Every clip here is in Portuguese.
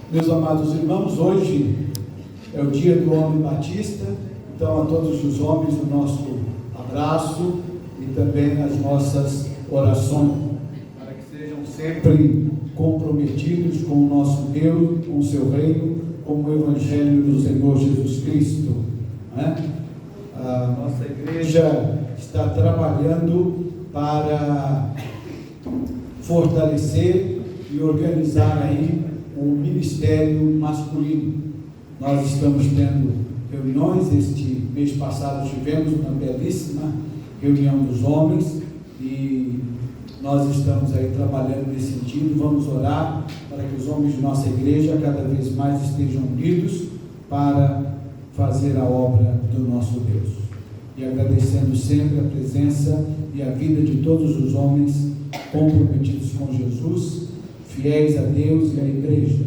Meus amados irmãos, hoje é o dia do homem batista, então a todos os homens o nosso abraço e também as nossas orações, para que sejam sempre comprometidos com o nosso Deus, com o seu reino, com o Evangelho do Senhor Jesus Cristo, né? A nossa igreja está trabalhando para fortalecer e organizar aí o ministério masculino. Nós estamos tendo reuniões. Este mês passado tivemos uma belíssima reunião dos homens e nós estamos aí trabalhando nesse sentido. Vamos orar para que os homens de nossa igreja cada vez mais estejam unidos para fazer a obra do nosso Deus. E agradecendo sempre a presença e a vida de todos os homens comprometidos com Jesus, fiéis a Deus e à igreja.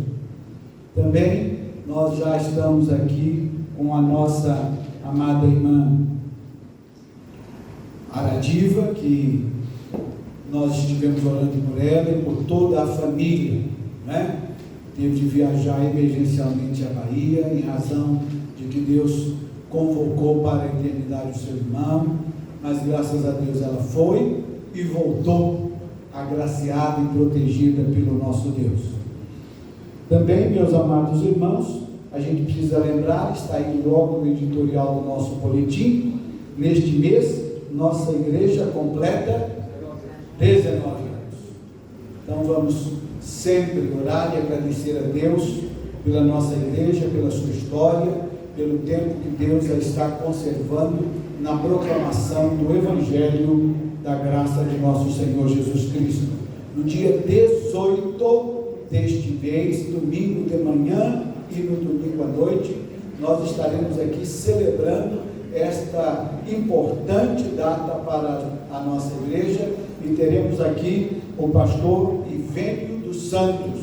Também nós já estamos aqui com a nossa amada irmã Aradiva, que nós estivemos orando por ela e por toda a família, né? Teve de viajar emergencialmente à Bahia em razão de que Deus convocou para a eternidade o seu irmão, mas graças a Deus ela foi e voltou agraciada e protegida pelo nosso Deus. Também, meus amados irmãos, a gente precisa lembrar, está aí logo no editorial do nosso boletim, neste mês, nossa igreja completa 19 anos. Então vamos sempre orar e agradecer a Deus pela nossa igreja, pela sua história, pelo tempo que Deus a está conservando na proclamação do Evangelho da graça de nosso Senhor Jesus Cristo. No dia 18 deste mês, domingo de manhã e no domingo à noite, nós estaremos aqui celebrando esta importante data para a nossa igreja e teremos aqui o pastor Ivênio dos Santos,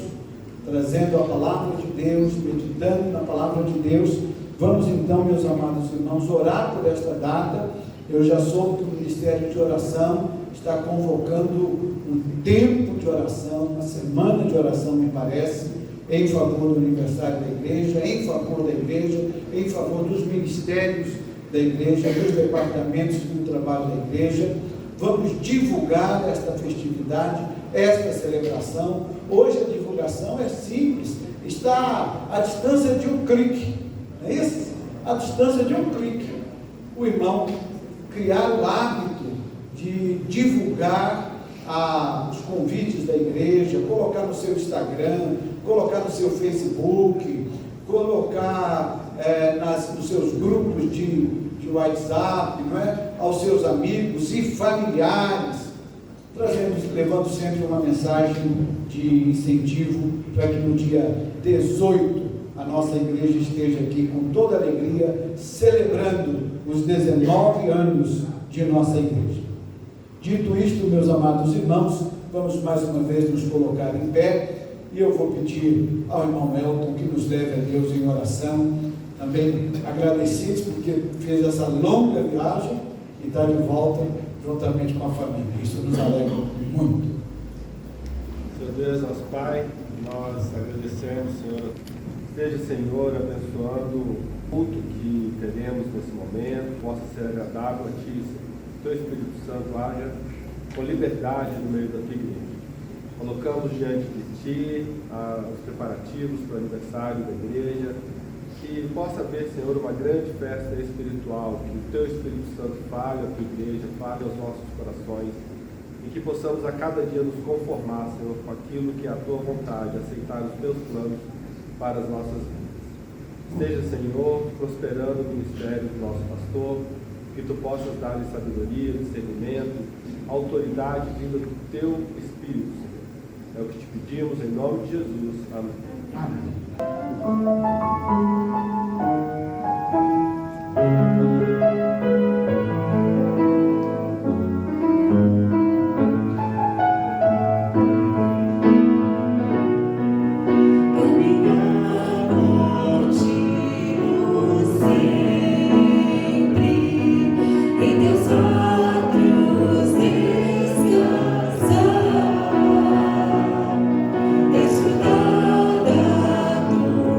trazendo a palavra de Deus, meditando na palavra de Deus. Vamos então, meus amados irmãos, orar por esta data. Eu já soube que o Ministério de Oração está convocando um tempo de oração, uma semana de oração, me parece, em favor do aniversário da igreja, em favor da igreja, em favor dos ministérios da igreja, dos departamentos do trabalho da igreja. Vamos divulgar esta festividade, esta celebração. Hoje a divulgação é simples, está à distância de um clique, não é isso? À distância de um clique. O irmão criar o hábito de divulgar os convites da igreja, colocar no seu Instagram, colocar no seu Facebook, colocar nos seus grupos de WhatsApp, não é? Aos seus amigos e familiares, levando sempre uma mensagem de incentivo para que no dia 18 a nossa igreja esteja aqui com toda alegria, celebrando os 19 anos de nossa igreja. Dito isto, meus amados irmãos, vamos mais uma vez nos colocar em pé, e eu vou pedir ao irmão Elton que nos leve a Deus em oração, também agradecidos porque fez essa longa viagem e está de volta juntamente com a família. Isso nos alegra muito. Senhor Deus, nosso Pai, nós agradecemos, Senhor. Esteja, Senhor, abençoando o culto que teremos nesse momento, possa ser agradável a Ti, Senhor. Teu Espírito Santo haja com liberdade no meio da Tua igreja. Colocamos diante de Ti os preparativos para o aniversário da igreja, que possa haver, Senhor, uma grande festa espiritual, que o Teu Espírito Santo fale à Tua igreja, fale aos nossos corações, e que possamos a cada dia nos conformar, Senhor, com aquilo que é a Tua vontade, aceitar os Teus planos para as nossas vidas. Esteja, Senhor, prosperando o ministério do nosso pastor, que Tu possas dar-lhe sabedoria, discernimento, autoridade vinda do Teu Espírito, Senhor. É o que Te pedimos em nome de Jesus. Amém. Amém. Desfrutar da tua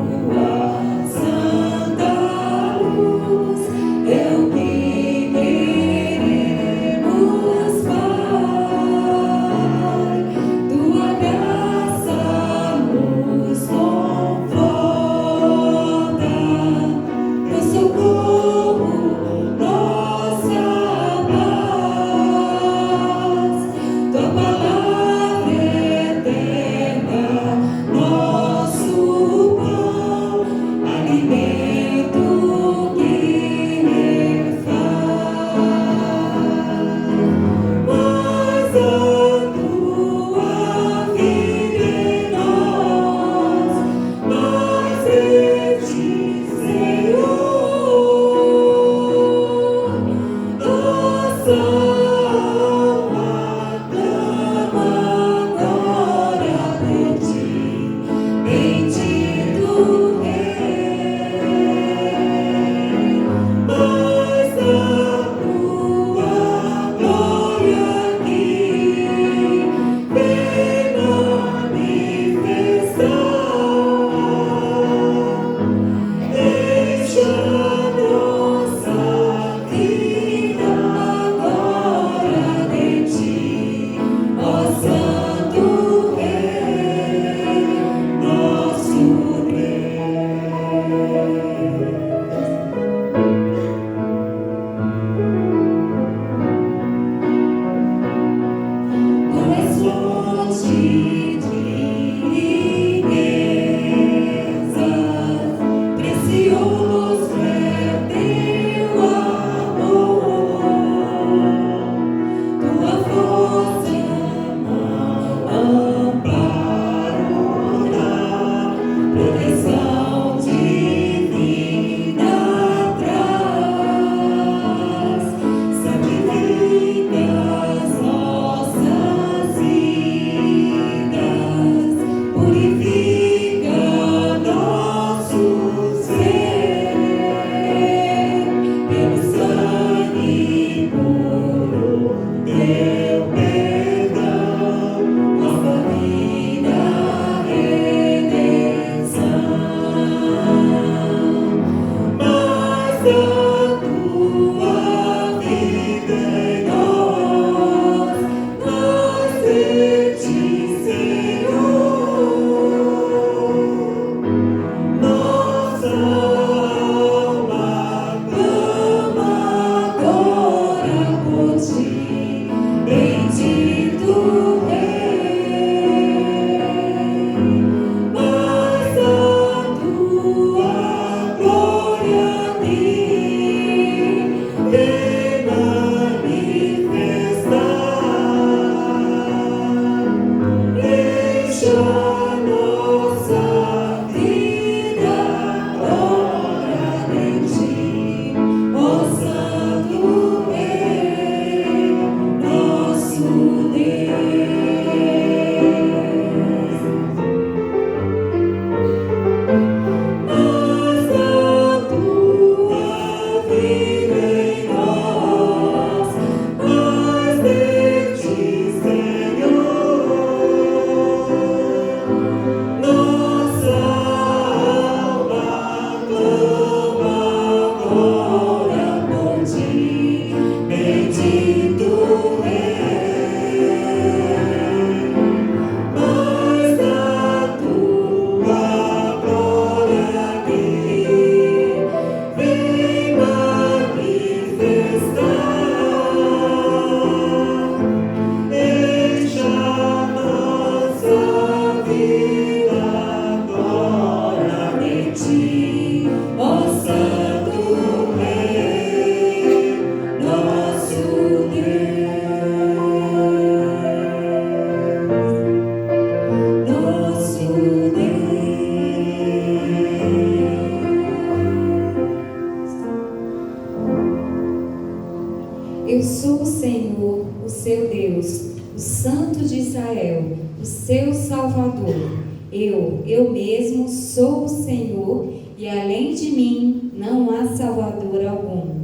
eu mesmo sou o Senhor, e além de mim não há Salvador algum.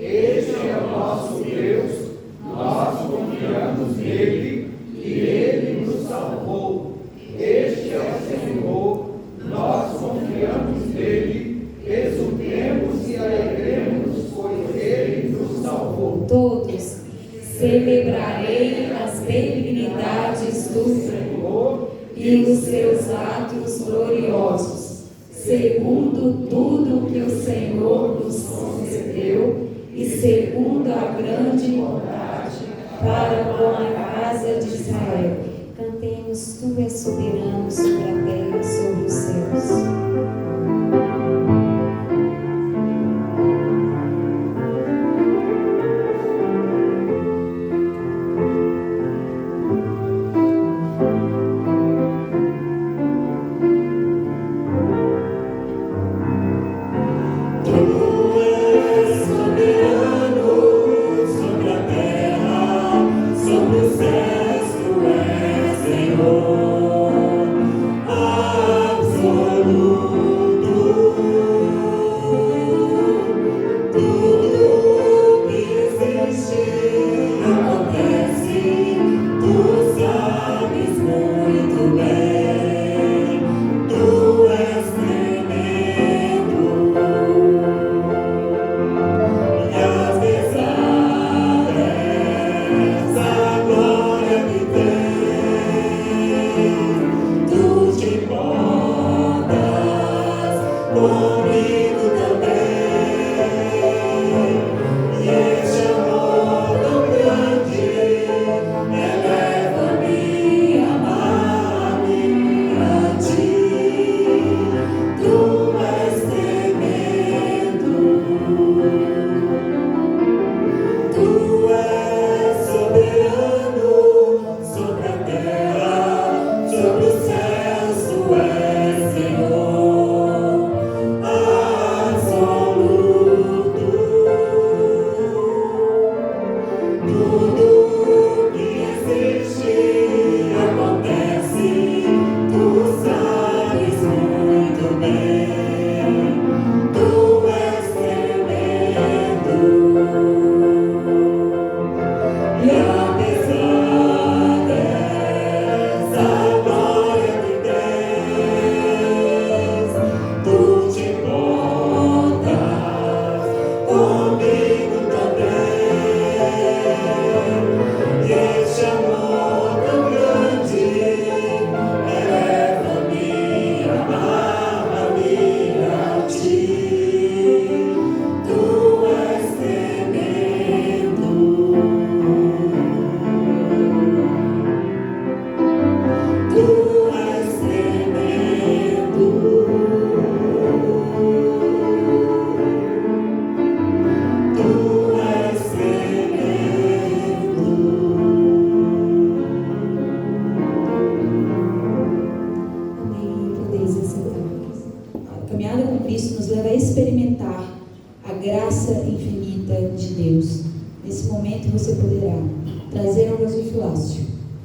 Este é o nosso Deus, nós confiamos nele e ele nos salvou. Este é o Senhor, nós confiamos nele, exultemos e alegremos, pois ele nos salvou. Todos celebrarei as benignidades do Senhor e os seus atos gloriosos, segundo tudo que o Senhor nos concedeu e segundo a grande bondade para com a casa de Israel. Cantemos: Tu és soberano sobre a terra e sobre os céus.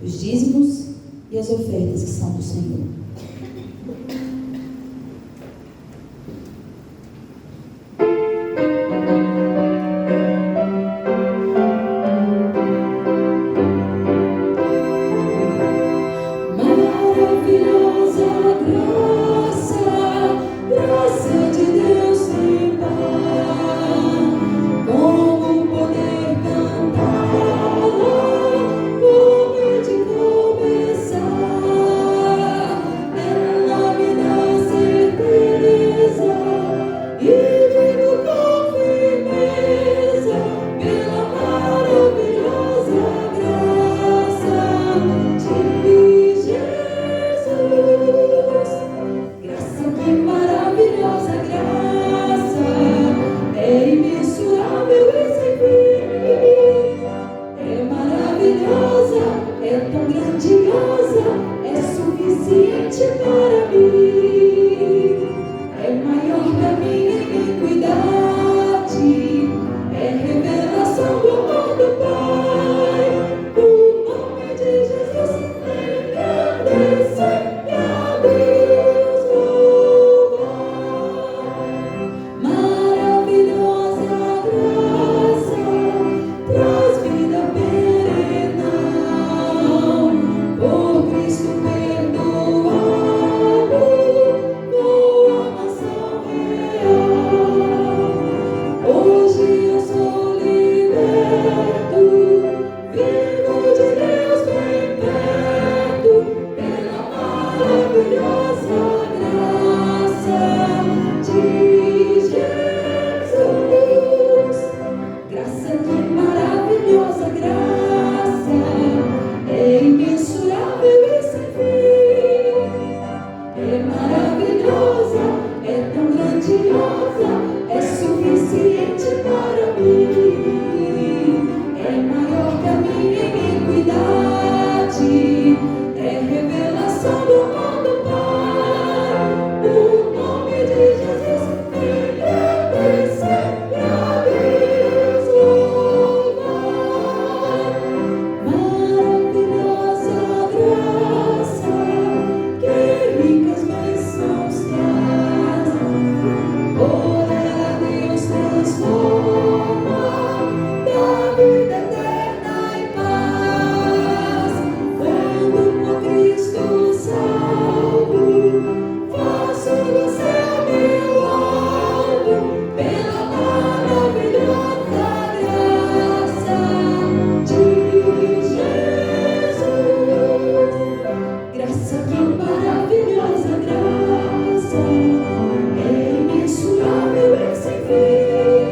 Os dízimos e as ofertas que são do Senhor. é maravilhosa, é tão grandiosa, é suficiente para mim. É maior que a minha iniquidade, é revelação do mundo Pai. O nome de Jesus engrandece pra Deus louvar. Maravilhosa graça, que ricas bênçãos traz. Por ela Deus transforma da vida eterna em paz. Quando por Cristo salvo, faço do céu meu alvo, pela maravilhosa graça de Jesus. Graça, que maravilhosa graça, é imensurável e sem fim.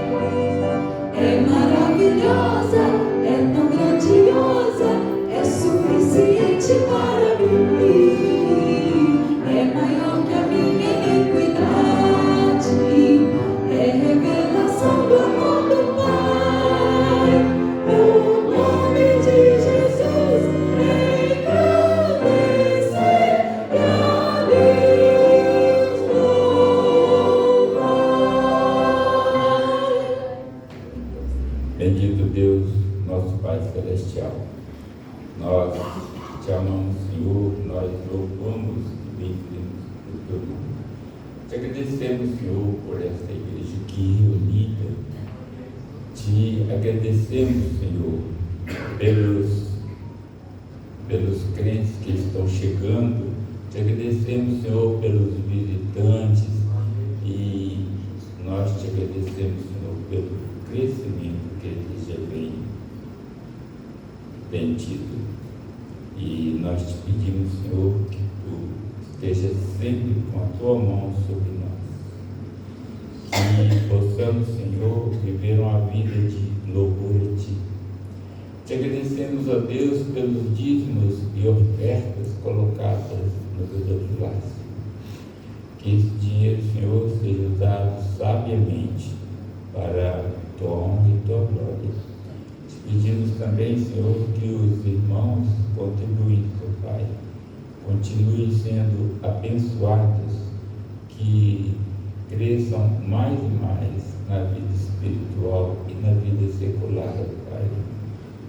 É maravilhosa, é tão grandiosa, é suficiente para mim. É maior que a minha iniquidade, é revelação do mundo Pai. O nome de Jesus engrandece pra Deus louvar. Bendito Deus, nosso Pai Celestial, nós te amamos, Senhor, nós louvamos e bendizemos o teu nome. Te agradecemos, Senhor, por esta igreja aqui reunida. Te agradecemos, Senhor, pelos crentes que estão chegando. Te agradecemos, Senhor, pelos visitantes, e nós te agradecemos, Senhor, pelo crescimento que a igreja tem tido. E nós te pedimos, Senhor, que tu esteja sempre com a tua mão sobre nós, que possamos, Senhor, viver uma vida de louvor a ti. Te agradecemos, ó Deus, pelos dízimos e ofertas colocadas no teu vaso. Que esse dinheiro, Senhor, seja usado sabiamente para a tua honra e tua glória. Te pedimos também, Senhor, que os irmãos contribuem, Pai, continuem sendo abençoados, que cresçam mais e mais na vida espiritual e na vida secular, Pai.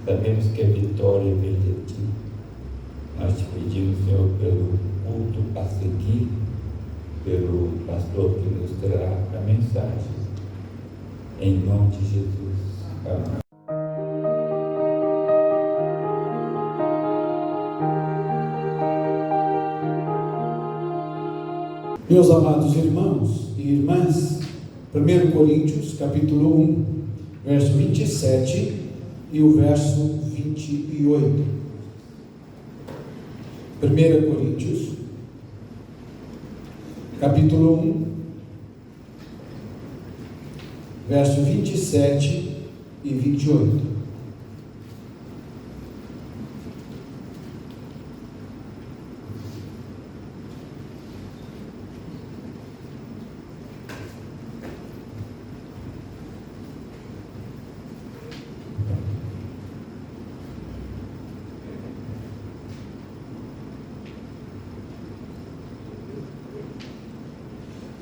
Sabemos que a vitória vem de ti. Nós te pedimos, Senhor, pelo culto a seguir, pelo pastor que nos trará a mensagem. Em nome de Jesus. Amém. Meus amados irmãos e irmãs, 1 Coríntios, capítulo 1, verso 27 e o verso 28. 1 Coríntios, capítulo 1, verso 27 e 28.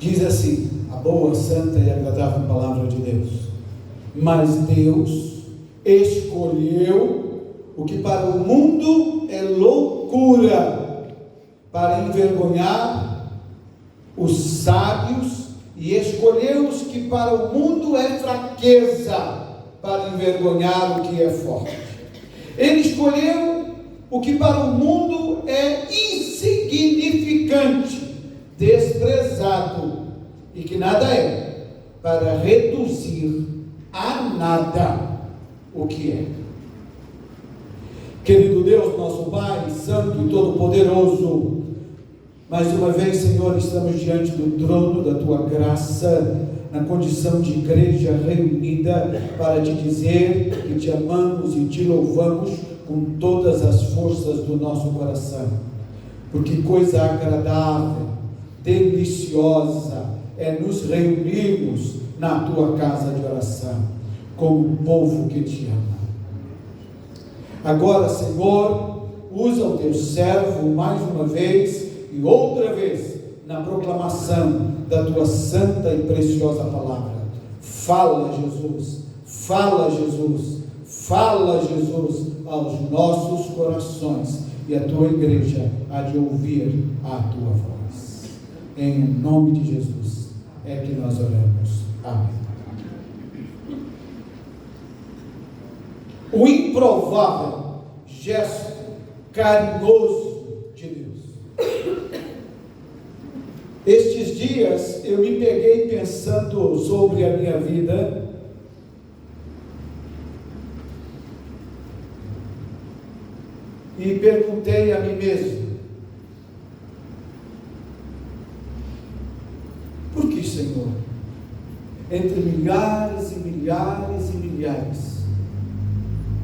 Diz assim, a boa, santa e agradável palavra de Deus: mas Deus escolheu o que para o mundo é loucura, para envergonhar os sábios, e escolheu os que para o mundo é fraqueza, para envergonhar o que é forte. Ele escolheu o que para o mundo é insignificante, desprezado, e que nada é, para reduzir a nada o que é. Querido Deus, nosso Pai, Santo e Todo-Poderoso, mais uma vez, Senhor, estamos diante do trono da Tua graça, na condição de igreja reunida, para Te dizer que Te amamos e Te louvamos com todas as forças do nosso coração, porque coisa agradável, deliciosa é nos reunirmos na tua casa de oração, como povo que te ama. Agora, Senhor, usa o teu servo mais uma vez e outra vez na proclamação da tua santa e preciosa palavra. Fala, Jesus, fala, Jesus, fala, Jesus, aos nossos corações, e a tua igreja há de ouvir a tua voz. Em nome de Jesus é que nós oramos. Amém. O improvável gesto carinhoso de Deus. Estes dias eu me peguei pensando sobre a minha vida e perguntei a mim mesmo: por que, Senhor, entre milhares e milhares e milhares,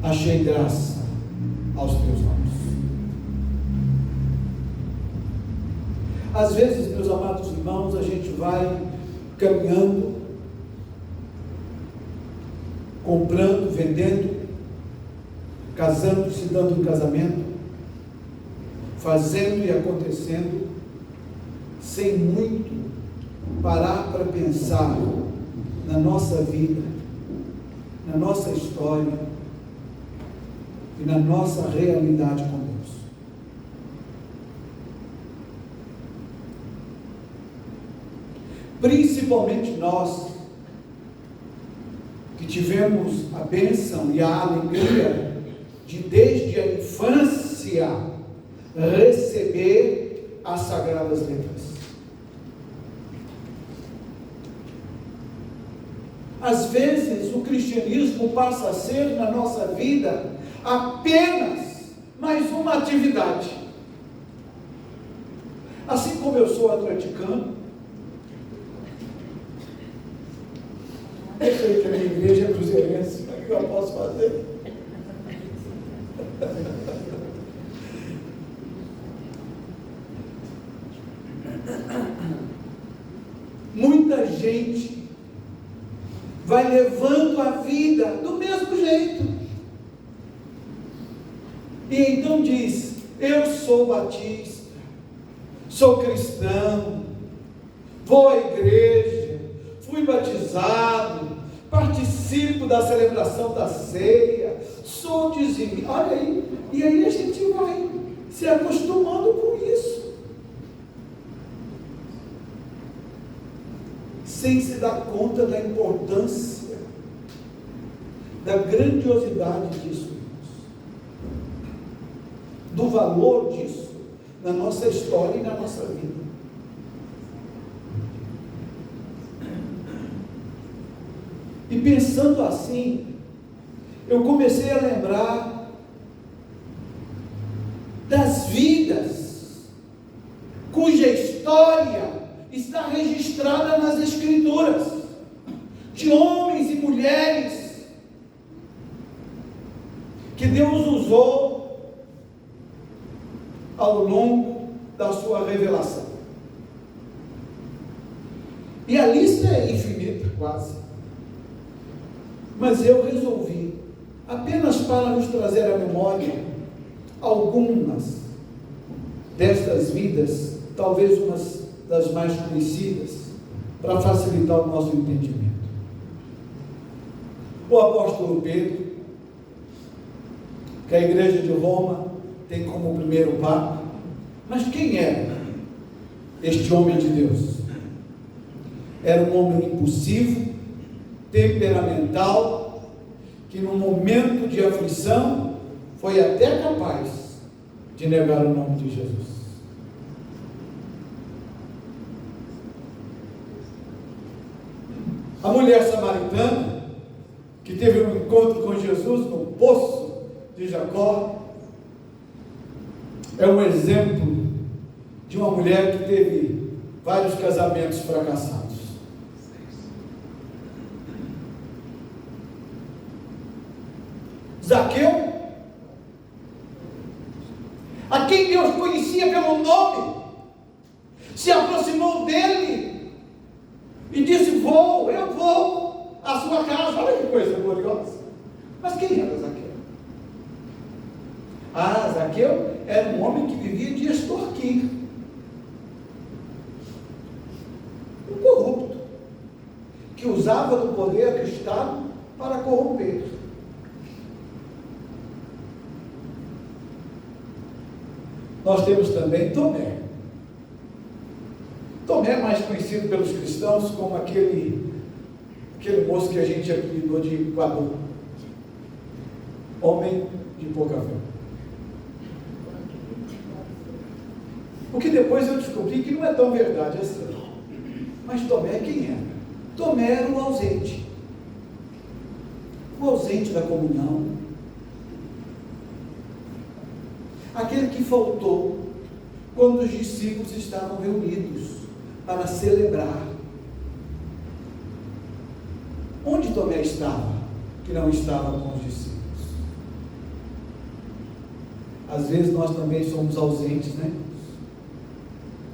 achei graça aos teus olhos? Às vezes, meus amados irmãos, a gente vai caminhando, comprando, vendendo, casando, se dando em casamento, fazendo e acontecendo, sem muito parar para pensar na nossa vida, na nossa história e na nossa realidade com Deus. Principalmente nós, que tivemos a bênção e a alegria de, desde a infância, receber as Sagradas Letras. Às vezes, o cristianismo passa a ser, na nossa vida, apenas mais uma atividade. Assim como eu sou atleticano, eu sei que a minha igreja é cruzeirense, o que eu posso fazer? Muita gente vai levando a vida do mesmo jeito, e então diz: eu sou batista, sou cristão, vou à igreja, fui batizado, participo da celebração da ceia, sou dizimista. Olha aí, e aí a gente vai se acostumando com isso, sem se dar conta da importância, da grandiosidade disso, do valor disso na nossa história e na nossa vida. E pensando assim, eu comecei a lembrar das vidas cuja história está registrada nas Escrituras, de homens e mulheres que Deus usou ao longo da sua revelação. E a lista é infinita, quase. Mas eu resolvi, apenas para nos trazer à memória, algumas destas vidas, talvez umas das mais conhecidas, para facilitar o nosso entendimento. O apóstolo Pedro, que a igreja de Roma tem como primeiro papa. Mas quem era este homem de Deus? Era um homem impulsivo, temperamental, que num momento de aflição foi até capaz de negar o nome de Jesus. A mulher samaritana, que teve um encontro com Jesus no poço de Jacó, é um exemplo de uma mulher que teve vários casamentos fracassados. Zaqueu, a quem Deus conhecia pelo nome, se aproximou dele e disse: eu vou à sua casa. Olha que coisa gloriosa. Mas quem era Zaqueu? Zaqueu era um homem que vivia de extorquir, um corrupto, que usava do poder do Estado para corromper. Nós temos também Tomé. Tomé é mais conhecido pelos cristãos como aquele moço que a gente apelidou de Equador, homem de pouca fé. Porque depois eu descobri que não é tão verdade assim. Mas Tomé quem era? Tomé era o ausente da comunhão, aquele que faltou quando os discípulos estavam reunidos para celebrar. Onde Tomé estava, que não estava com os discípulos? Às vezes nós também somos ausentes, né?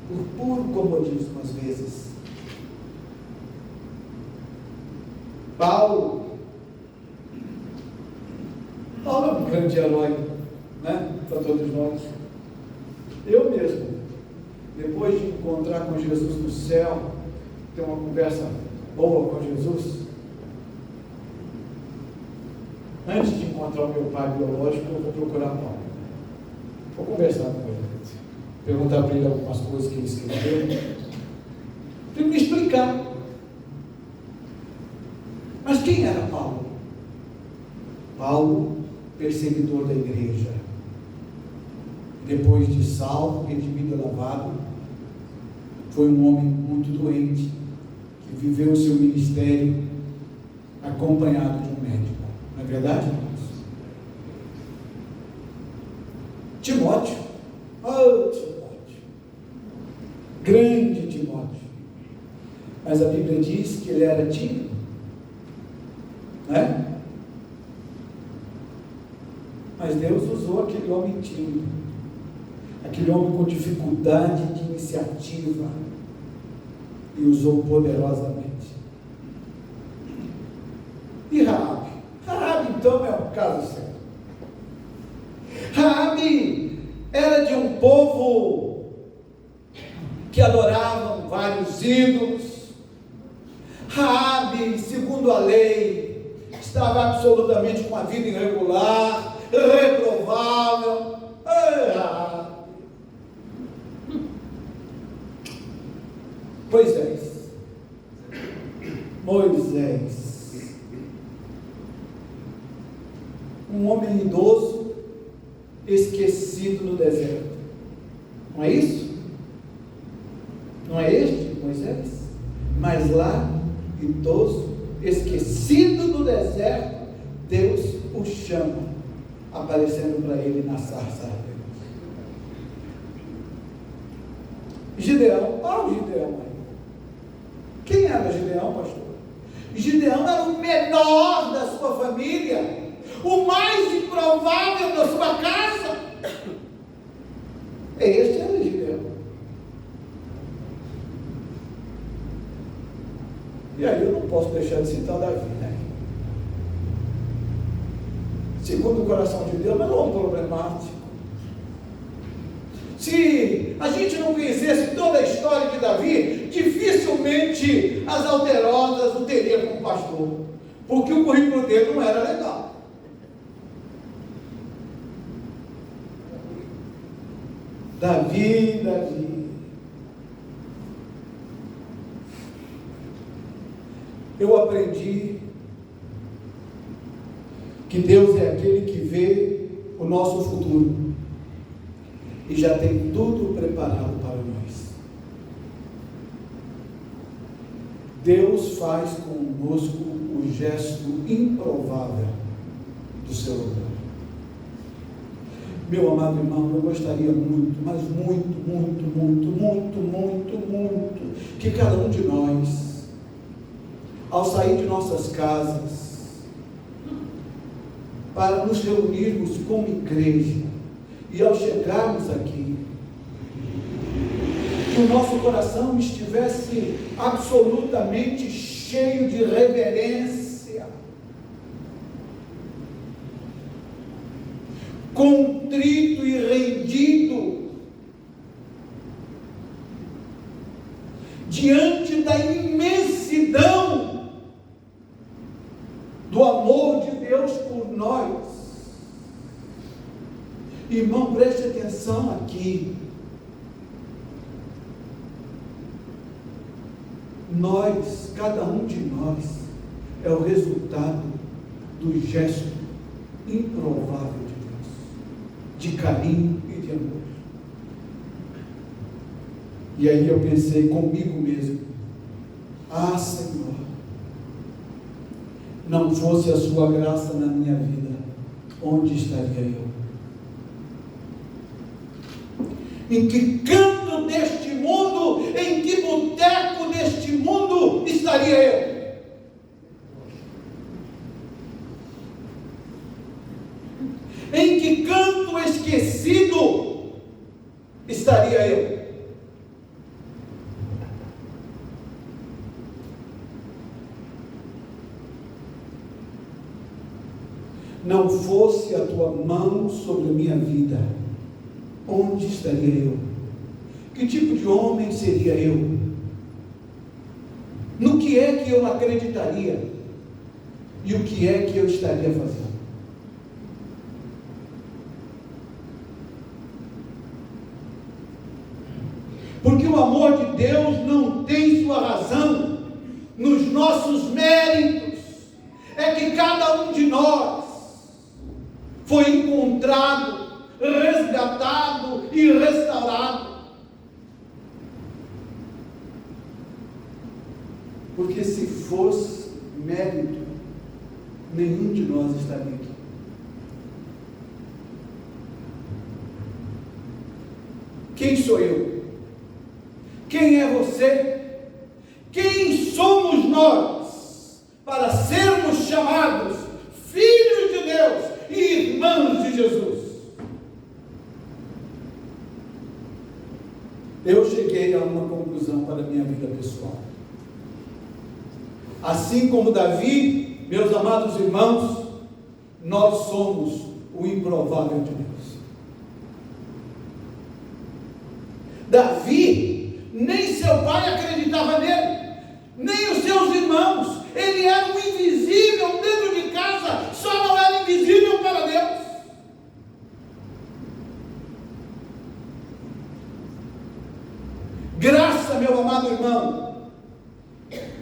Por puro comodismo, às vezes. Paulo é um grande herói, né? Para todos nós. Eu mesmo, depois de encontrar com Jesus no céu, ter uma conversa boa com Jesus, antes de encontrar o meu pai biológico, eu vou procurar Paulo. Vou conversar com ele, perguntar para ele algumas coisas que ele escreveu, para ele me explicar. Mas quem era Paulo? Paulo, perseguidor da igreja. Depois de salvo, redimido e lavado, foi um homem muito doente, que viveu o seu ministério acompanhado de um médico. Não é verdade, irmãos? Timóteo, grande Timóteo, mas a Bíblia diz que ele era tímido, né? Mas Deus usou aquele homem tímido, aquele homem com dificuldade de iniciativa, e usou poderosamente. E Raabe? Raabe então é um caso sério. Raabe era de um povo que adoravam vários ídolos. Raabe, segundo a lei, estava absolutamente com a vida irregular, reprovável. Moisés, um homem idoso, esquecido no deserto. Não é isso? Não é este Moisés? Mas lá, idoso, esquecido no deserto, Deus o chama, aparecendo para ele na sarça ardente. Gideão, olha o Gideão aí. Quem era Gideão, pastor? Gideão era o menor da sua família, o mais improvável da sua casa. Este era Gideão. E aí eu não posso deixar de citar Davi, né? Segundo o coração de Deus, mas não é um problemático. Se a gente não conhecesse toda a história de Davi, dificilmente as Alterosas o teria como pastor, porque o currículo dele não era legal. Davi. Eu aprendi que Deus é aquele que vê o nosso futuro e já tem tudo preparado para nós. Deus faz conosco o gesto improvável do seu amor. Meu amado irmão, eu gostaria muito, mas muito, que cada um de nós, ao sair de nossas casas, para nos reunirmos como igreja, e ao chegarmos aqui, que o nosso coração estivesse absolutamente cheio de reverência, contrito e rendido diante da imensidão do amor de Deus por nós. Irmão, preste atenção aqui. Nós, cada um de nós, é o resultado do gesto improvável de Deus, de carinho e de amor. E aí eu pensei comigo mesmo: ah, Senhor, não fosse a sua graça na minha vida, onde estaria eu? Em que canto deste mundo, em que boteco deste mundo estaria eu? Em que canto esquecido estaria eu? Não fosse a tua mão sobre a minha vida, onde estaria eu? Que tipo de homem seria eu? No que é que eu acreditaria? E o que é que eu estaria fazendo? Porque o amor de Deus não tem sua razão nos nossos méritos. É que cada um de nós foi encontrado, resgatado e restaurado. Porque se fosse mérito, nenhum de nós estaria aqui. Quem sou eu? Quem é você? Quem somos nós para sermos chamados filhos de Deus e irmãos de Jesus? Eu cheguei a uma conclusão para a minha vida pessoal. Assim como Davi, meus amados irmãos, nós somos o improvável de Deus. Davi, nem seu pai acreditava nele, nem os seus irmãos. Ele era um invisível dentro de casa, só não era invisível para Deus. Graça, meu amado irmão,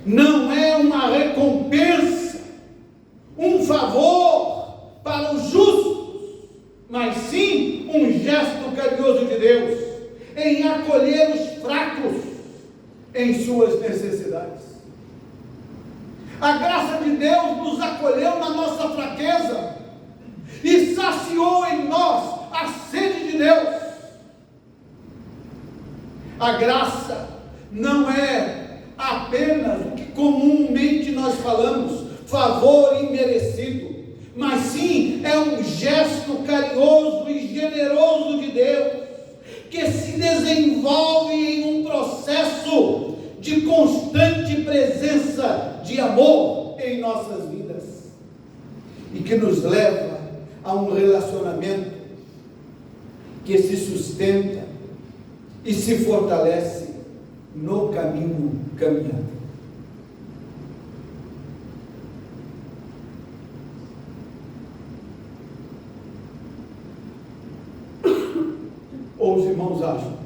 não é uma recompensa, um favor para os justos, mas sim um gesto carinhoso de Deus em acolher os fracos em suas necessidades. A graça de Deus nos acolheu na nossa fraqueza e saciou em nós a sede de Deus. A graça não é apenas o que comumente nós falamos, favor imerecido, mas sim é um gesto carinhoso e generoso de Deus, que se desenvolve em um processo de constante presença de amor em nossas vidas, e que nos leva a um relacionamento que se sustenta e se fortalece no caminho caminhado. Ou os irmãos acham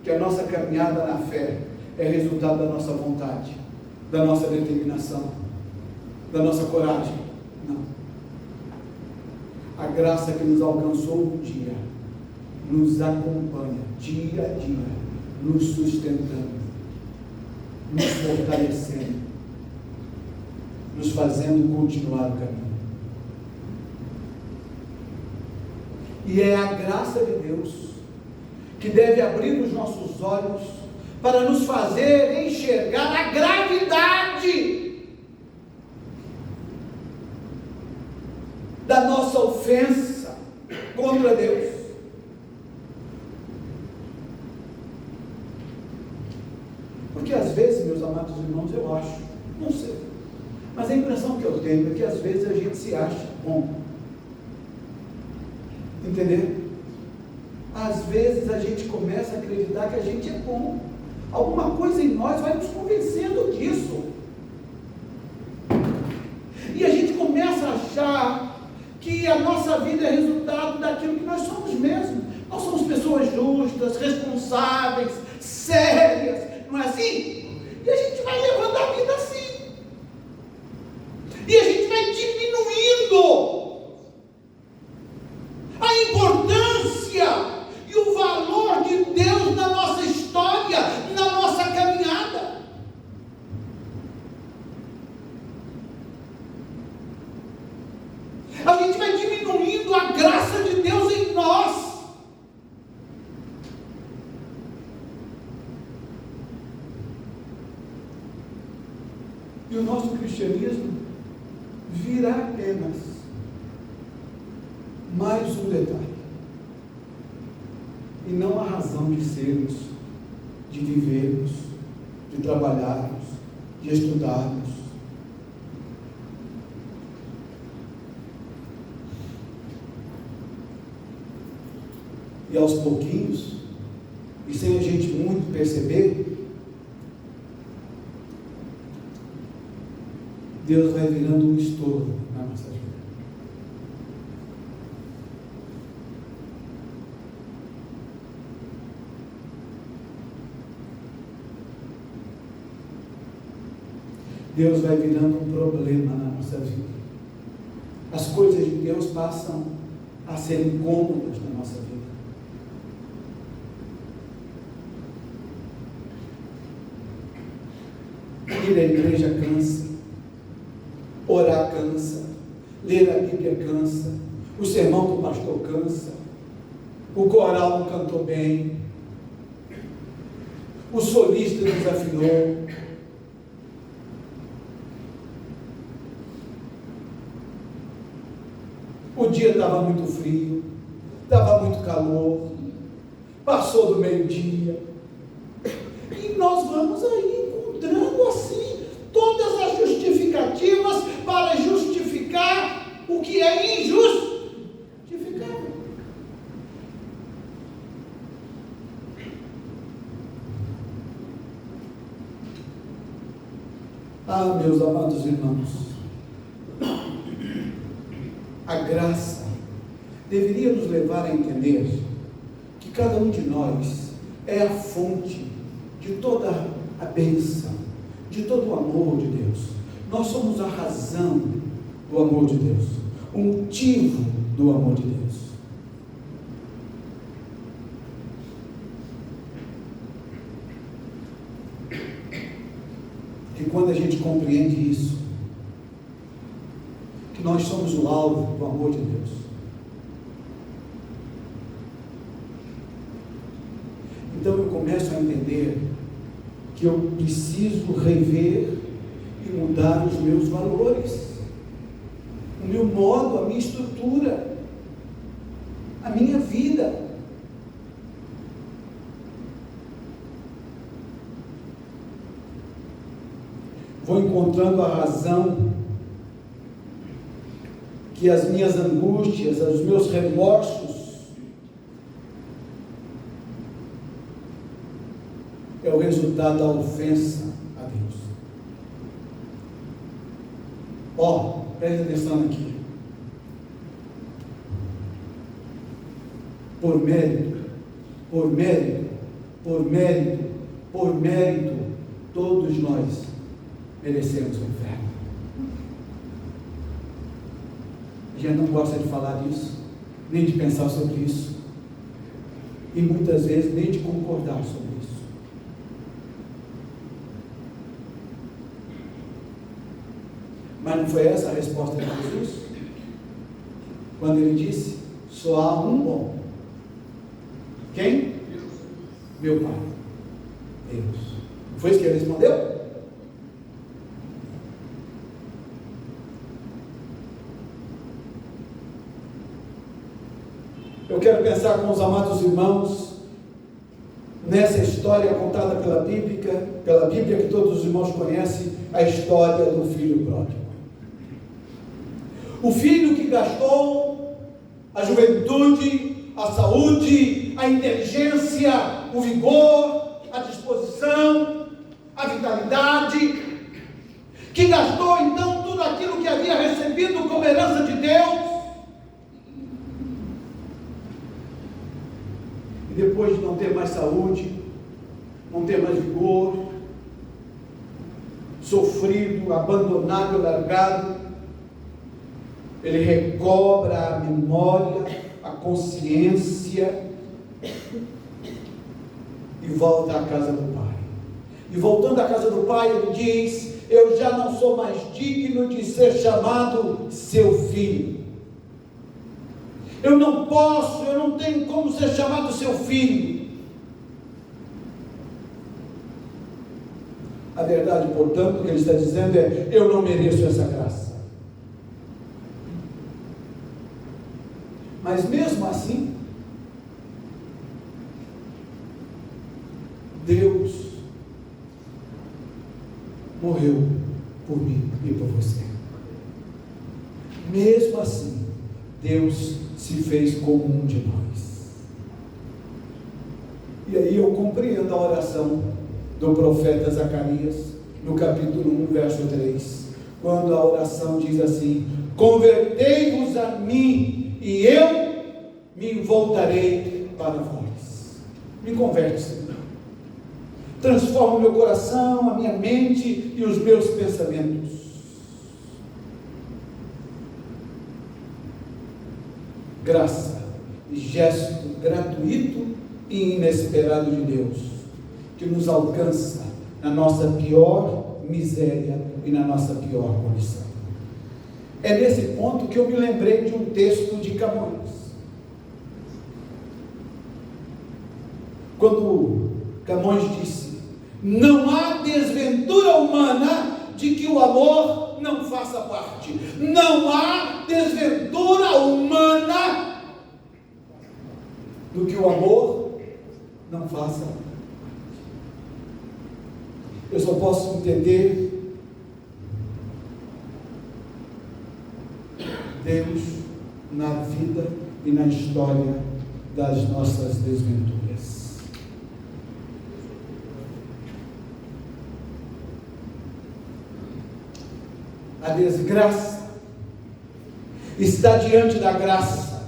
que a nossa caminhada na fé é resultado da nossa vontade, da nossa determinação, da nossa coragem? Não. A graça que nos alcançou um dia nos acompanha dia a dia, nos sustentando, nos fortalecendo, nos fazendo continuar o caminho. E é a graça de Deus que deve abrir os nossos olhos para nos fazer enxergar a gravidade da nossa ofensa contra Deus. Porque às vezes, meus amados irmãos, eu acho, não sei, mas a impressão que eu tenho é que às vezes a gente se acha bom. Entender? Às vezes a gente começa a acreditar que a gente é bom. Alguma coisa em nós vai nos convencendo disso. E a gente começa a achar que a nossa vida é resultado daquilo que nós somos mesmo. Nós somos pessoas justas, responsáveis, sérias, não é assim? E a gente vai levando a vida assim. E a gente vai diminuindo a importância e o valor de Deus na nossa história, na nossa caminhada. A gente vai diminuindo a graça de Deus em nós. E o nosso cristianismo virá apenas mais um detalhe, e não a razão de sermos, de vivermos, de trabalharmos, de estudarmos. E aos pouquinhos, e sem a gente muito perceber, Deus vai virando um estorvo na nossa vida. Deus vai virando um problema na nossa vida. As coisas de Deus passam a ser incômodas na nossa vida. Ir à igreja cansa, orar cansa, ler a Bíblia cansa, o sermão do pastor cansa, o coral não cantou bem, o solista desafinou, o dia estava muito frio, estava muito calor, passou do meio-dia, e nós vamos aí encontrando assim todas as justificativas para justificar o que é injustificável. Ah, meus amados irmãos, a graça deveria nos levar a entender que cada um de nós é a fonte de toda a bênção, de todo o amor de Deus. Nós somos a razão do amor de Deus, o motivo do amor de Deus. E quando a gente compreende isso, que nós somos o alvo do amor de Deus, então eu começo a entender que eu preciso rever e mudar os meus valores, o meu modo, a minha estrutura, a minha vida. Vou encontrando a razão que as minhas angústias, os meus remorsos é o resultado da ofensa a Deus. Ó, preste atenção aqui. Por mérito, todos nós merecemos o inferno. A gente não gosta de falar disso, nem de pensar sobre isso, e muitas vezes nem de concordar sobre isso. Mas não foi essa a resposta de Jesus? Quando ele disse: só há um bom. Quem? Meu Pai, Deus. Não foi isso que ele respondeu? Eu quero pensar com os amados irmãos nessa história contada pela Bíblia que todos os irmãos conhecem, a história do filho pródigo. O filho que gastou a juventude, a saúde, a inteligência, o vigor, a disposição, a vitalidade, que gastou então tudo aquilo que havia recebido como herança de Deus, e depois de não ter mais saúde, não ter mais vigor, sofrido, abandonado, largado, ele recobra a memória, a consciência e volta à casa do pai. E voltando à casa do pai, ele diz: eu já não sou mais digno de ser chamado seu filho. Eu não tenho como ser chamado seu filho. A verdade, portanto, que ele está dizendo é: eu não mereço essa graça. Mas mesmo assim, Deus morreu por mim e por você. Mesmo assim, Deus se fez como um de nós. E aí eu compreendo a oração do profeta Zacarias, no capítulo 1, verso 3, quando a oração diz assim: convertei-vos a mim, e eu me voltarei para vós. Me converte, Senhor. Transforma o meu coração, a minha mente e os meus pensamentos. Graça e gesto gratuito e inesperado de Deus, que nos alcança na nossa pior miséria e na nossa pior condição. É nesse ponto que eu me lembrei de um texto de Camões. Quando Camões disse: não há desventura humana de que o amor não faça parte. Não há desventura humana do que o amor não faça parte. Eu só posso entender Deus na vida e na história das nossas desventuras. A desgraça está diante da graça.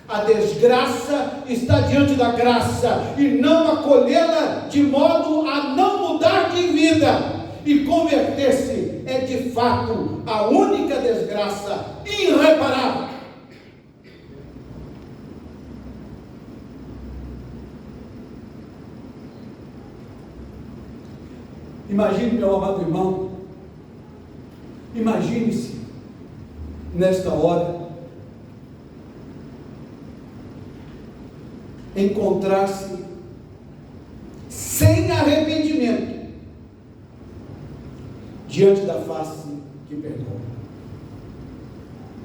A desgraça está diante da graça, e não acolhê-la de modo a não mudar de vida e converter-se é de fato a única desgraça irreparável. Imagine, meu amado irmão, imagine-se nesta hora encontrar-se sem arrependimento diante da face que perdoa.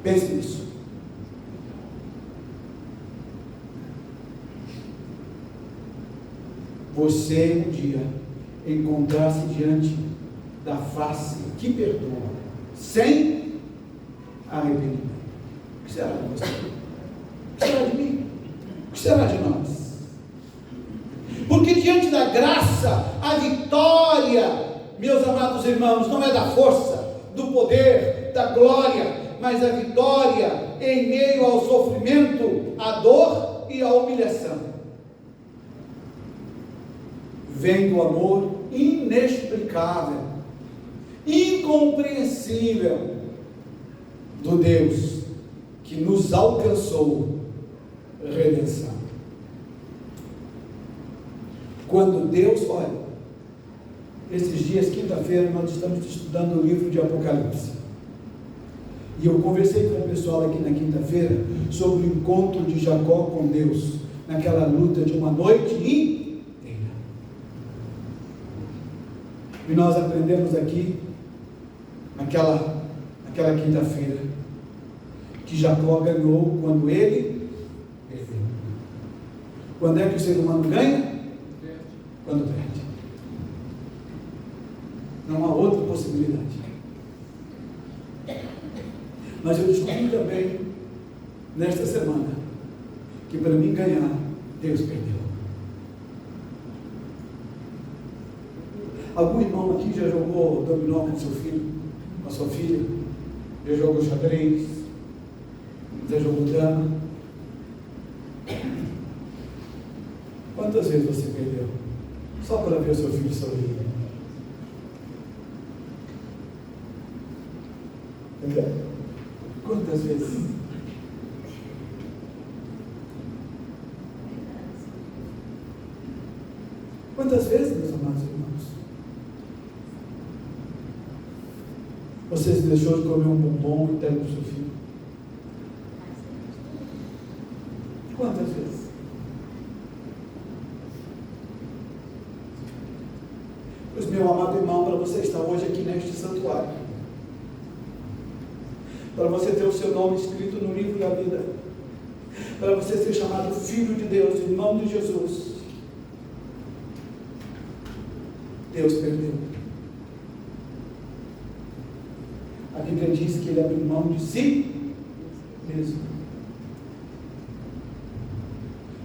Pense nisso. Você um dia encontrar-se diante da face que perdoa, sem arrependimento. O que será de você? O que será de mim? O que será de nós? Porque diante da graça, a vitória, meus amados irmãos, não é da força, do poder, da glória, mas a vitória em meio ao sofrimento, à dor e à humilhação. Vem do amor inexplicável, incompreensível do Deus que nos alcançou redenção. Quando Deus, olha, esses dias, quinta-feira, nós estamos estudando o livro de Apocalipse. E eu conversei com o pessoal aqui na quinta-feira sobre o encontro de Jacó com Deus, naquela luta de uma noite inteira. E nós aprendemos aqui, naquela quinta-feira, que Jacó ganhou quando ele perdeu. Quando é que o ser humano ganha? quando perde. Não há outra possibilidade. Mas eu descobri também, nesta semana, que para mim ganhar, Deus perdeu. Algum irmão aqui já jogou dominó com seu filho, com a sua filha? Já jogou xadrez? Já jogou dama? Quantas vezes você perdeu? Só para ver o seu filho sorrir. Quantas vezes? Quantas vezes, meus amados irmãos? Você se deixou de comer um bombom e der para o seu filho? Quantas vezes? Pois, meu amado irmão, para você estar hoje aqui neste santuário, para você ter o seu nome escrito no livro da vida, para você ser chamado filho de Deus, irmão de Jesus, Deus perdeu. A Bíblia diz que ele abriu mão de si mesmo.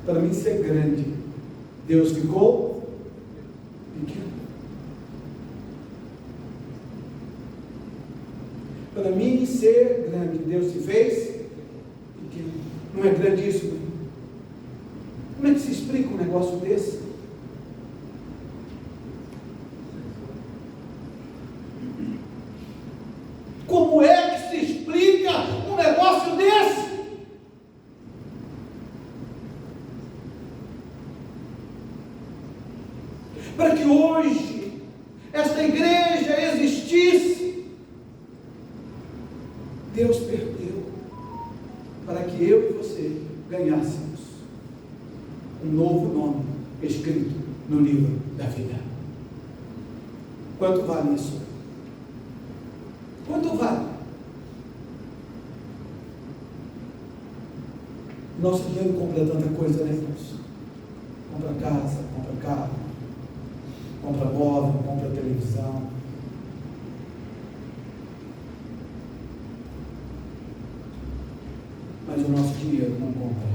Para mim ser grande, Deus ficou pequeno. Para mim ser grande, Deus se fez pequeno. Não é grandíssimo? Como é que se explica um negócio desse? Como é que se explica um negócio desse? Para que hoje esta igreja existisse, Deus perdeu para que eu e você ganhássemos um novo nome escrito no livro da vida. Quanto vale isso? Quanto vale? Nosso dinheiro compra tanta coisa, né, irmãos? Compra casa, compra carro, compra móvel, compra televisão. Mas o nosso dinheiro não compra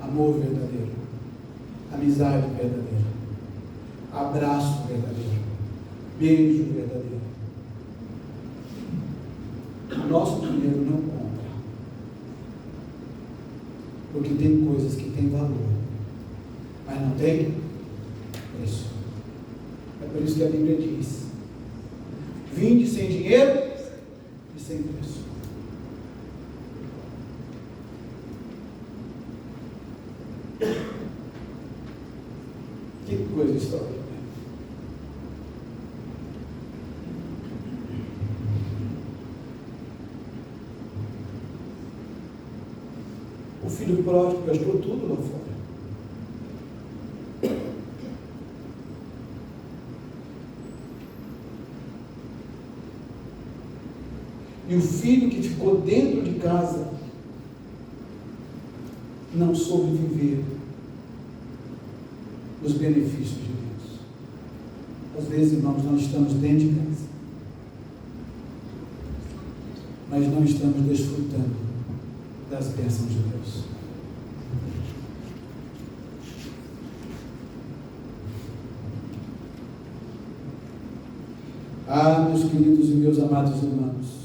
amor verdadeiro, amizade verdadeira, abraço verdadeiro, beijo verdadeiro. O nosso dinheiro não compra, porque tem coisas que têm valor, mas não tem preço. É por isso que a Bíblia diz: vinde sem dinheiro e sem preço. Que coisa extraordinária. O filho pródigo gastou tudo lá fora. E o filho que ficou dentro de casa não soube viver os benefícios de Deus. Às vezes, irmãos, nós estamos dentro de casa, mas não estamos desfrutando das bênçãos de Deus. Ah, meus queridos e meus amados irmãos,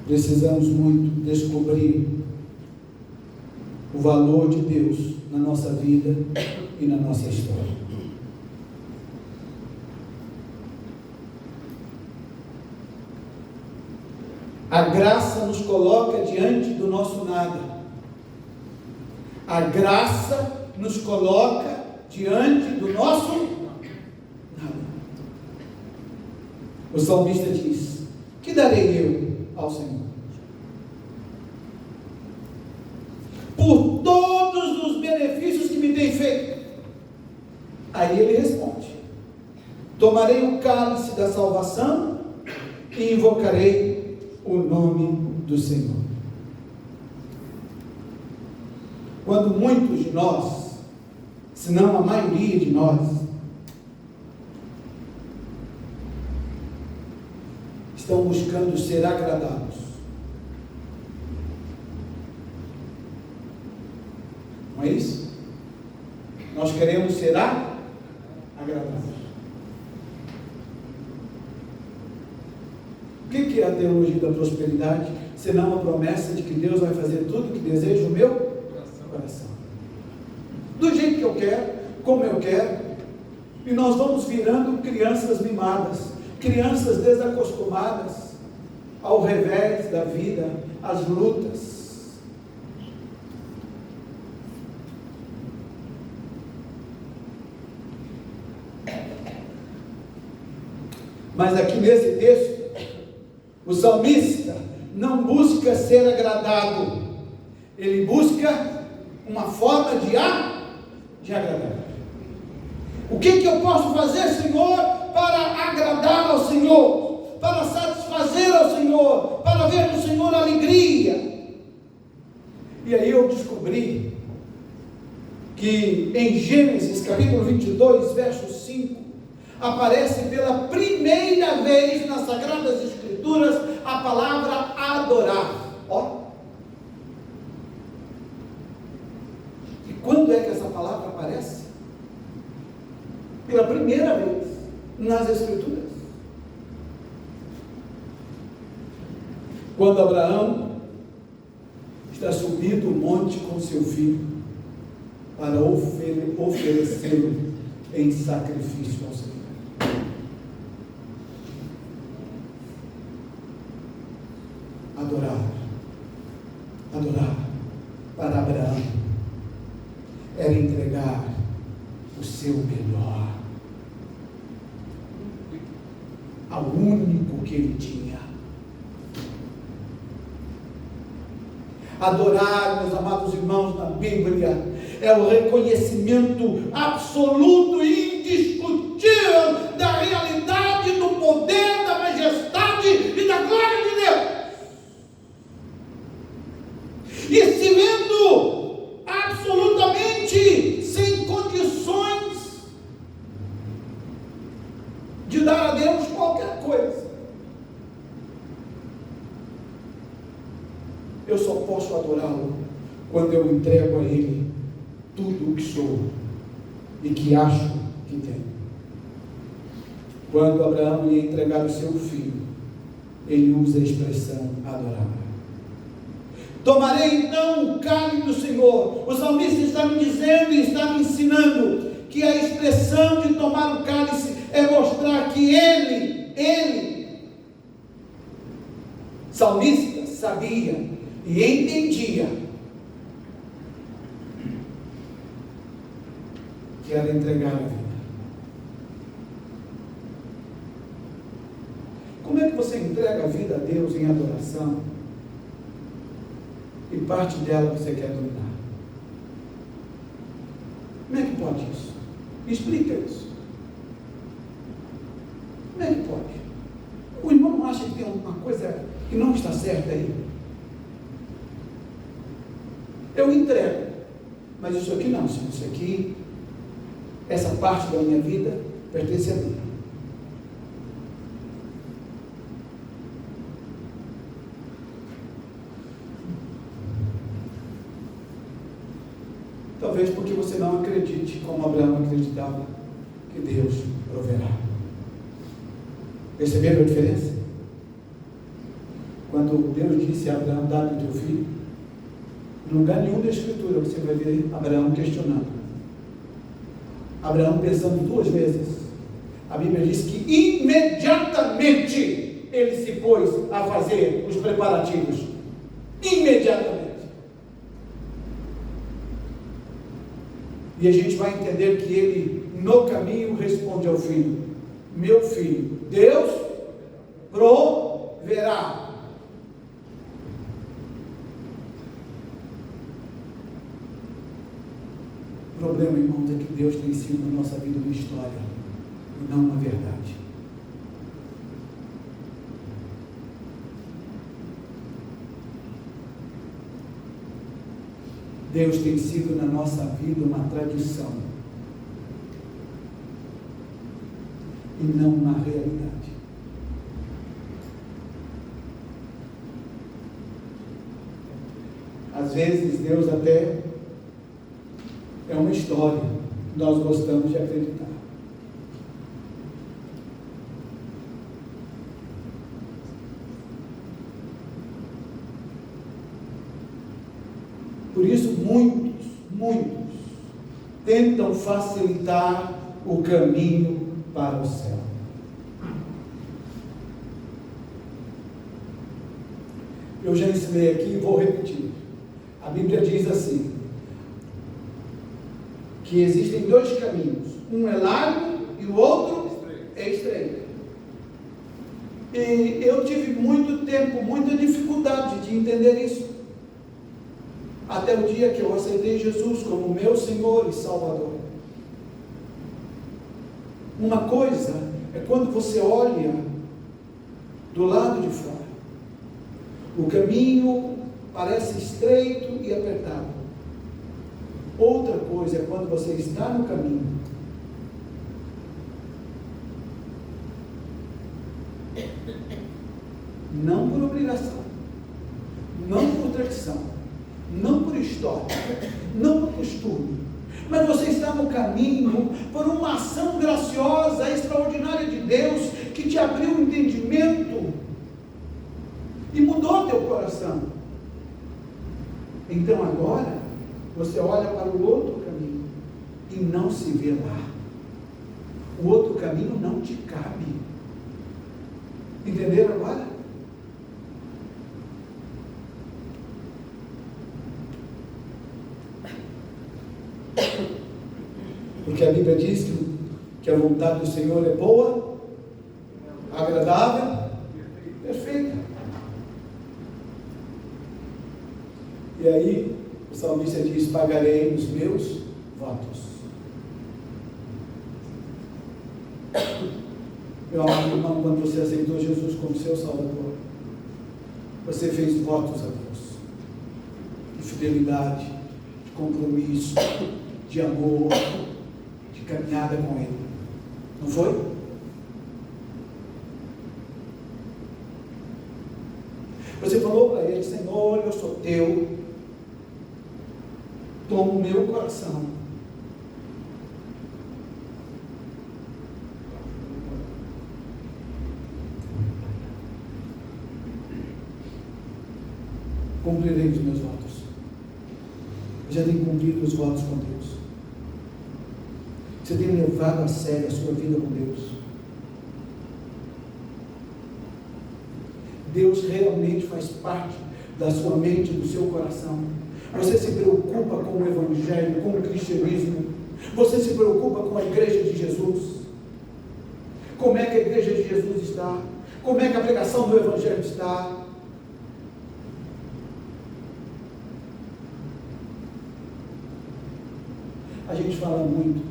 precisamos muito descobrir o valor de Deus na nossa vida e na nossa história. A graça nos coloca diante do nosso nada. A graça nos coloca diante do nosso nada. O salmista diz: que darei eu ao Senhor por todos os benefícios que me tem feito? Aí ele responde: tomarei o cálice da salvação e invocarei o nome do Senhor. quando muitos de nós, se não a maioria de nós, estão buscando ser agradados. Não é isso? Nós queremos ser agradados. O que é a teologia da prosperidade, senão a promessa de que Deus vai fazer tudo o que deseja o meu coração? Do jeito que eu quero, como eu quero, e nós vamos virando crianças mimadas, crianças desacostumadas ao revés da vida, às lutas. Mas aqui nesse texto, o salmista não busca ser agradado, ele busca uma forma de agradar. O que eu posso fazer, Senhor, para agradar ao Senhor, para satisfazer ao Senhor, para ver no Senhor alegria? E aí eu descobri que em Gênesis capítulo 22, verso 5, aparece pela primeira vez nas Sagradas Escrituras a palavra adorar. Ó. E quando é que essa palavra aparece? Pela primeira vez nas Escrituras. Quando Abraão está subindo o monte com seu filho para oferecê-lo em sacrifício ao Senhor. Adorar para Abraão era entregar o seu melhor ao único que ele tinha. Adorar, meus amados irmãos, na Bíblia é o reconhecimento absoluto e indiscutível da realidade, do poder, da majestade e da glória de Deus. E se vendo absolutamente sem condições de dar a Deus qualquer coisa. Eu só posso adorá-lo quando eu entrego a Ele tudo o que sou e que acho que tenho. Quando Abraão ia entregar o seu filho, ele usa a expressão adorar. Tomarei então o cálice do Senhor. O salmista está me dizendo e está me ensinando que a expressão de tomar o cálice é mostrar que ele, salmista, sabia e entendia que era entregar a vida. Como é que você entrega a vida a Deus em adoração e parte dela você quer dominar? Como é que pode isso? Me explica isso. Como é que pode? O irmão não acha que tem uma coisa que não está certa aí? Eu entrego, mas isso aqui não, isso aqui, essa parte da minha vida pertence a mim. Talvez porque você não acredite como Abraão acreditava que Deus proverá. Perceberam a diferença? Quando Deus disse a Abraão, dá-me teu filho, em lugar nenhum da Escritura você vai ver Abraão questionando. Abraão pensando duas vezes. A Bíblia diz que imediatamente ele se pôs a fazer os preparativos. Imediatamente. E a gente vai entender que ele, no caminho, responde ao filho: meu filho, Deus proverá. O problema, irmãos, é que Deus tem sido na nossa vida uma história e não uma verdade. Deus tem sido na nossa vida uma tradição e não uma realidade. Às vezes Deus até é uma história, nós gostamos de acreditar. Por isso muitos tentam facilitar o caminho para o céu. Eu já ensinei aqui e vou repetir. A Bíblia diz assim, que existem dois caminhos, um é largo e o outro é estreito. E eu tive muito tempo, muita dificuldade de entender isso, até o dia que eu aceitei Jesus como meu Senhor e Salvador. Uma coisa é quando você olha do lado de fora, o caminho parece estreito e apertado. Outra coisa é quando você está no caminho, não por obrigação, não por tradição, não por história, não por costume, mas você está no caminho por uma ação graciosa, extraordinária de Deus, que te abriu o entendimento e mudou teu coração. Então agora você olha para o outro caminho e não se vê lá. O outro caminho não te cabe. Entenderam agora? Porque a Bíblia diz que a vontade do Senhor é boa, agradável, perfeita. E aí o salmista diz: pagarei os meus votos. Meu amado irmão, quando você aceitou Jesus como seu Salvador, você fez votos a Deus de fidelidade, de compromisso, de amor, de caminhada com Ele. Não foi? Você falou para Ele: Senhor, eu sou teu, toma o meu coração. Cumprirei os meus votos. Eu já tenho cumprido os votos com Deus. Você tem levado a sério a sua vida com Deus. Deus realmente faz parte da sua mente, do seu coração. Você se preocupa com o Evangelho, com o cristianismo. Você se preocupa com a igreja de Jesus. Como é que a igreja de Jesus está? Como é que a pregação do Evangelho está? A gente fala muito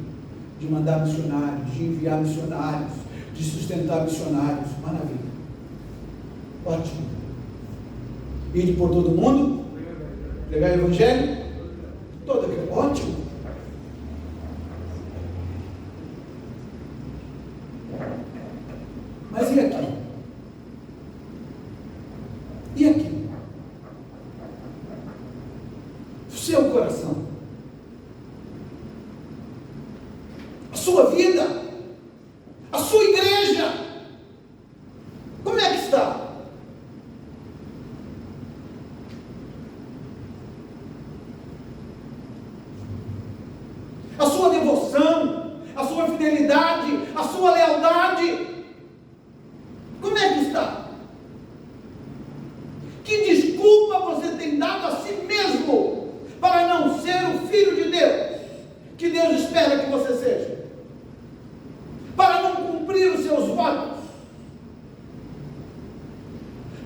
de mandar missionários, de enviar missionários, de sustentar missionários. Maravilha. Ótimo. Ir por todo mundo? Pregar o Evangelho? Ótimo. Mas e aqui? E aqui? O seu coração? A sua vida? A sua igreja? Como é que está? A sua devoção, a sua fidelidade, a sua lealdade, como é que está? Que desculpa você tem dado a si mesmo para não ser o filho de Deus que Deus espera que você seja? Para não cumprir os seus votos,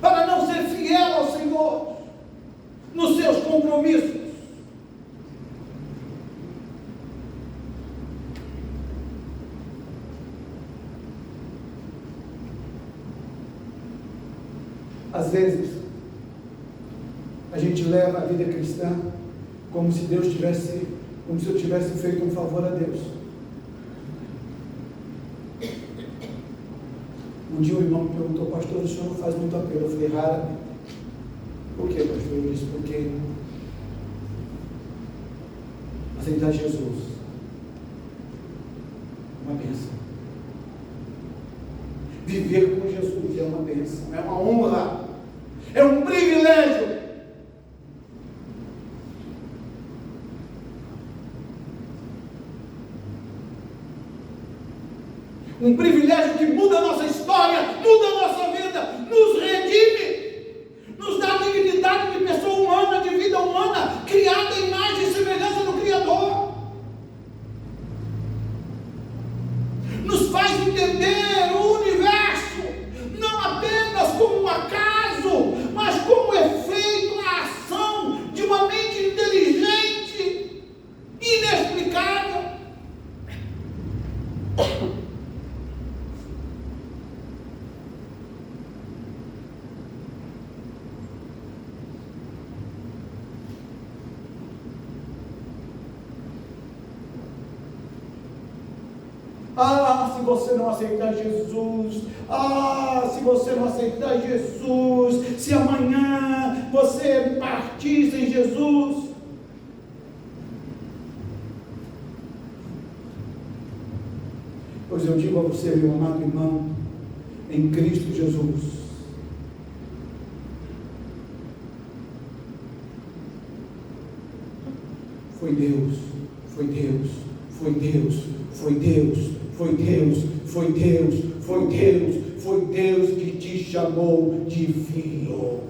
para não ser fiel ao Senhor nos seus compromissos. Às vezes, a gente leva a vida cristã como se eu tivesse feito um favor a Deus. Um dia um irmão me perguntou: pastor, o senhor não faz muito apelo? Eu falei: raramente. Por quê, pastor? Ele disse: porque aceitar Jesus é uma bênção. Viver com Jesus é uma bênção, é uma honra, é um privilégio. Um privilégio que muda a nossa história, muda a nossa vida, nos redime, nos dá dignidade de pessoa humana, de vida humana, criada à imagem e semelhança do Criador. Nos faz entender o universo, não apenas como um acaso, mas como efeito, a ação de uma mente inteligente, inexplicável. Ah, se você não aceitar Jesus, se você não aceitar Jesus, se amanhã você partir sem Jesus, pois eu digo a você, meu amado irmão, em Cristo Jesus, foi Deus, foi Deus, foi Deus, foi Deus, foi Deus, foi Deus, foi Deus, foi Deus que te chamou de filho.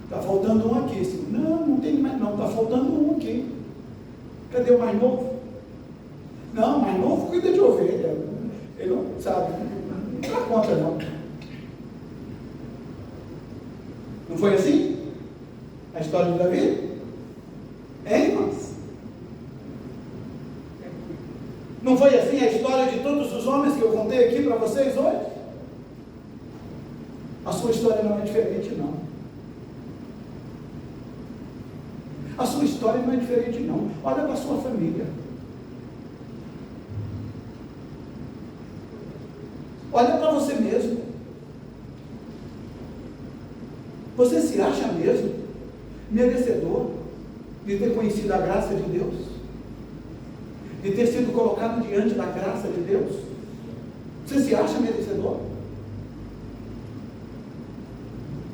Está faltando um aqui. Não tem mais, não, está faltando um aqui. Cadê o mais novo? Não, o mais novo cuida de ovelha. Ele não sabe, não dá conta não. Não foi assim? A história de Davi? Hein, irmãos? Não foi assim a história de todos os homens que eu contei aqui para vocês hoje? A sua história não é diferente, não. A sua história não é diferente, não. Olha para a sua família. Olha para você mesmo. Você se acha mesmo merecedor de ter conhecido a graça de Deus? De ter sido colocado diante da graça de Deus? Você se acha merecedor?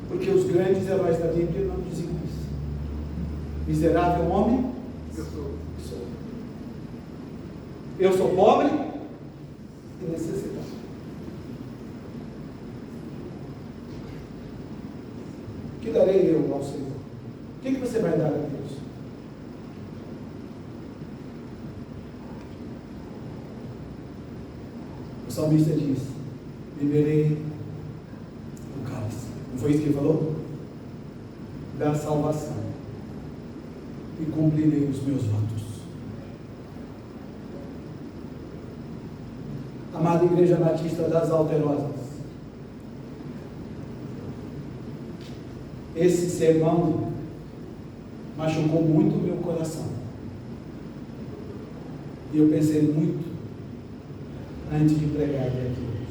Porque os grandes heróis da Bíblia não diziam isso. Miserável homem, eu sou. Eu sou pobre e necessitado. O que darei eu ao Senhor? O que você vai dar a Deus? O salmista diz: beberei o cálice. Não foi isso que ele falou? Da salvação. E cumprirei os meus votos. Amada Igreja Batista das Alterosas, esse sermão machucou muito o meu coração. E eu pensei muito antes de pregar aqui hoje.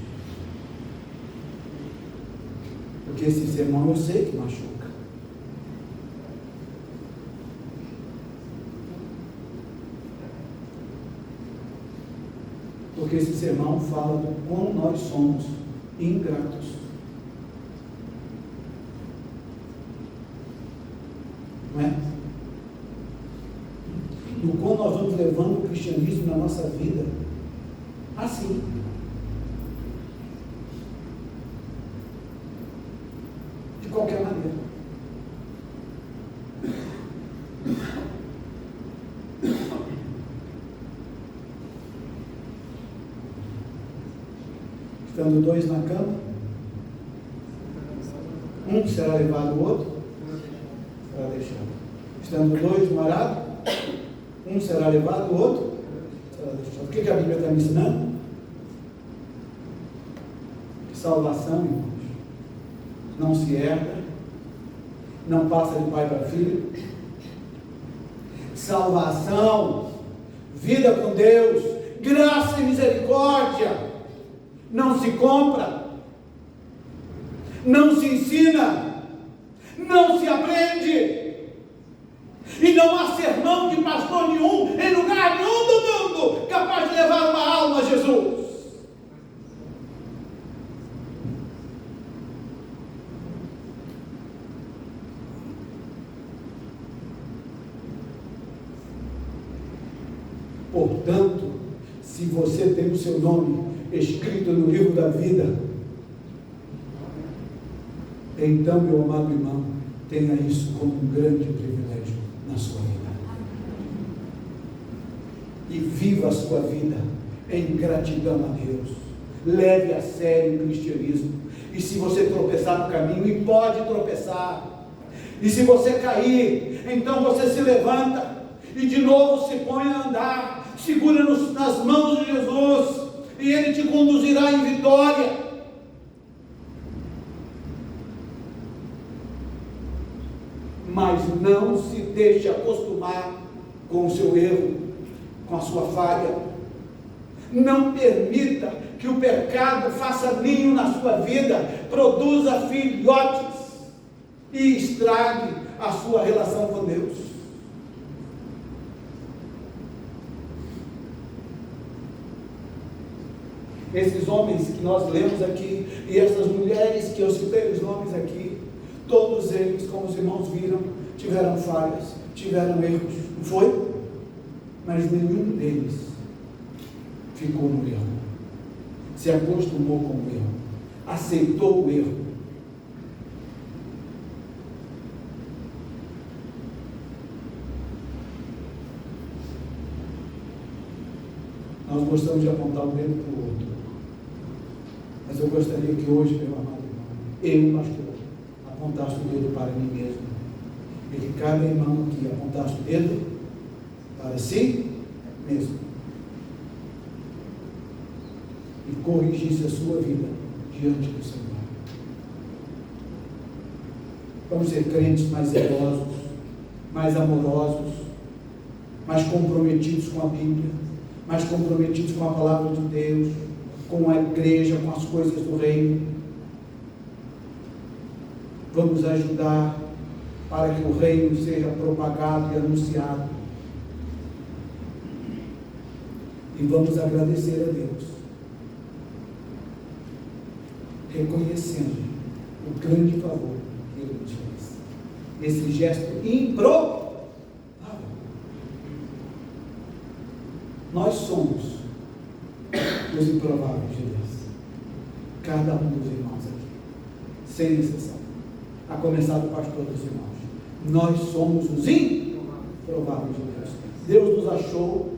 Porque esse sermão eu sei que machuca. Porque esse sermão fala do quão nós somos ingratos. Não é? Do quão nós vamos levando o cristianismo na nossa vida assim. De qualquer maneira. Estando dois na cama, um será levado, o outro será deixado. Estando dois no arado, um será levado, o outro será deixado. O que a Bíblia está me ensinando? Que salvação, irmãos, não se herda, não passa de pai para filho. Salvação, vida com Deus, graça e misericórdia, não se compra, não se ensina, não se aprende. E não há sermão de pastor nenhum, em lugar nenhum do mundo, capaz de levar uma alma a Jesus. Portanto, se você tem o seu nome escrito no livro da vida, então, meu amado irmão, tenha isso como um grande privilégio na sua vida. E viva a sua vida em gratidão a Deus. Leve a sério o cristianismo. E se você tropeçar no caminho, e pode tropeçar, e se você cair, então você se levanta e de novo se põe a andar, segura nas mãos de Jesus, e Ele te conduzirá em vitória. Mas não se deixe acostumar com o seu erro, com a sua falha. Não permita que o pecado faça ninho na sua vida, produza filhotes e estrague a sua relação com Deus. Esses homens que nós lemos aqui, e essas mulheres que eu citei os nomes aqui, todos eles, como os irmãos viram, tiveram falhas, tiveram erros, não foi? Mas nenhum deles ficou no erro, se acostumou com o erro, aceitou o erro. Nós gostamos de apontar o dedo para o outro, mas eu gostaria que hoje, meu amado irmão, eu, pastor, apontasse o dedo para mim mesmo, e que cada irmão aqui apontasse o dedo para si mesmo, e corrigisse a sua vida diante do Senhor. Vamos ser crentes mais zelosos, mais amorosos, mais comprometidos com a Bíblia, mais comprometidos com a palavra de Deus, com a igreja, com as coisas do reino. Vamos ajudar para que o reino seja propagado e anunciado. E vamos agradecer a Deus, reconhecendo o grande favor que Ele nos fez. Esse gesto improvável. Nós somos os improváveis de Deus. Cada um dos irmãos aqui, sem exceção. A começar do pastor dos irmãos. Nós somos os improváveis de Deus. Deus nos achou,